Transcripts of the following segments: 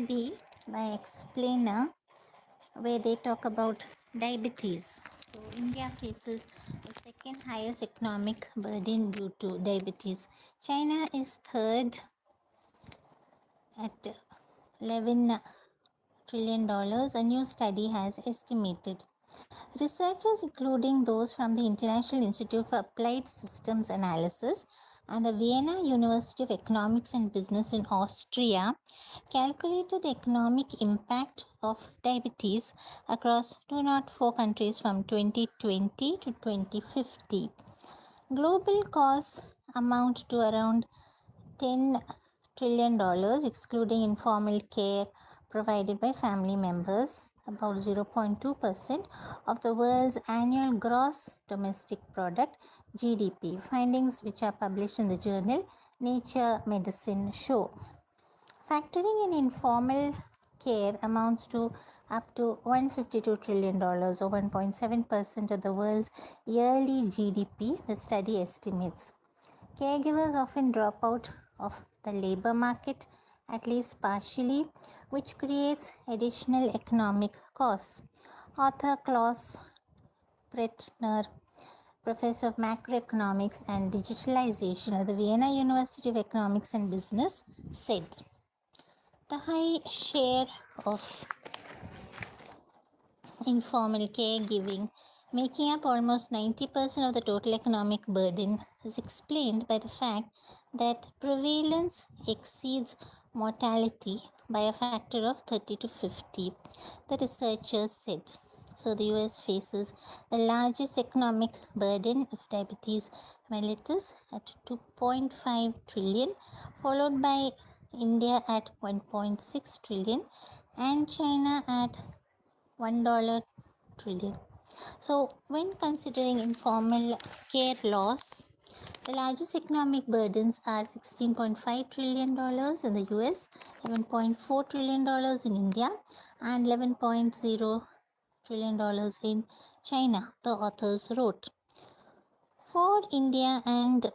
study by explainer where they talk about diabetes. So India faces the second highest economic burden due to diabetes. China is third at 11 trillion dollars, a new study has estimated. Researchers, including those from the International Institute for Applied Systems Analysis and the Vienna University of Economics and Business in Austria, calculated the economic impact of diabetes across 204 countries from 2020 to 2050. Global costs amount to around $10 trillion, excluding informal care provided by family members, about 0.2% of the world's annual gross domestic product GDP. Findings which are published in the journal Nature Medicine show. Factoring in informal care amounts to up to $152 trillion or 1.7% of the world's yearly GDP, the study estimates. Caregivers often drop out of the labor market, at least partially, which creates additional economic costs. Author Klaus Pretner, professor of macroeconomics and digitalization at the Vienna University of Economics and Business, said the high share of informal caregiving, making up almost 90% of the total economic burden, is explained by the fact that prevalence exceeds mortality by a factor of 30 to 50, the researchers said. So, the US faces the largest economic burden of diabetes mellitus at 2.5 trillion, followed by India at 1.6 trillion and China at $1 trillion. So, when considering informal care loss, the largest economic burdens are $16.5 trillion in the US, $11.4 trillion in India, and $11.0 trillion in China, the authors wrote. For India and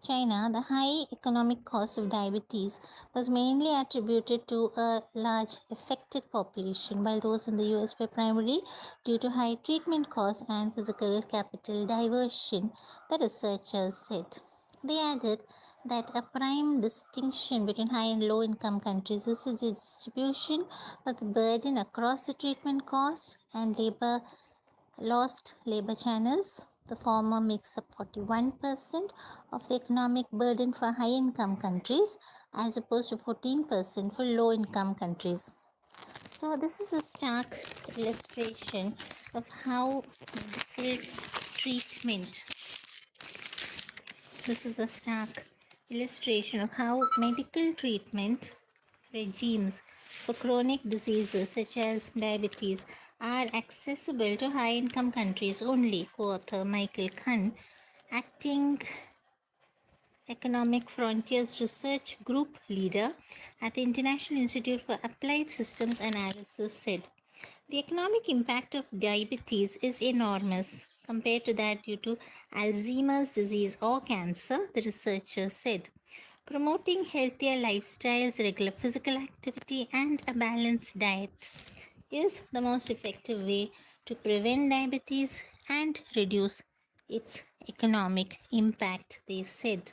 China, the high economic cost of diabetes was mainly attributed to a large affected population, while those in the US were primarily due to high treatment costs and physical capital diversion, the researchers said. They added that a prime distinction between high and low income countries is the distribution of the burden across the treatment cost and lost labor channels. The former makes up 41% of the economic burden for high income countries as opposed to 14% for low income countries. So, this is a stark illustration of how medical treatment, this is a stark illustration of how medical treatment regimes for chronic diseases such as diabetes are accessible to high-income countries only, co-author Michael Kahn, acting Economic Frontiers Research Group leader at the International Institute for Applied Systems Analysis, said. The economic impact of diabetes is enormous compared to that due to Alzheimer's disease or cancer, the researchers said. Promoting healthier lifestyles, regular physical activity, and a balanced diet is the most effective way to prevent diabetes and reduce its economic impact, they said.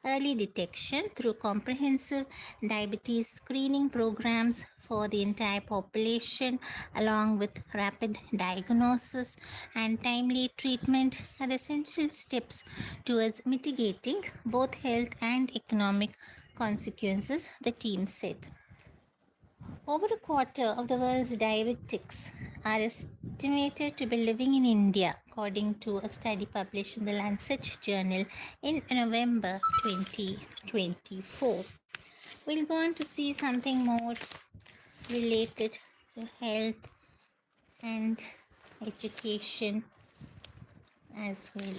Early detection through comprehensive diabetes screening programs for the entire population, along with rapid diagnosis and timely treatment, are essential steps towards mitigating both health and economic consequences, the team said. Over a quarter of the world's diabetics are estimated to be living in India, according to a study published in the Lancet journal in November 2024. We'll go on to see something more related to health and education as well.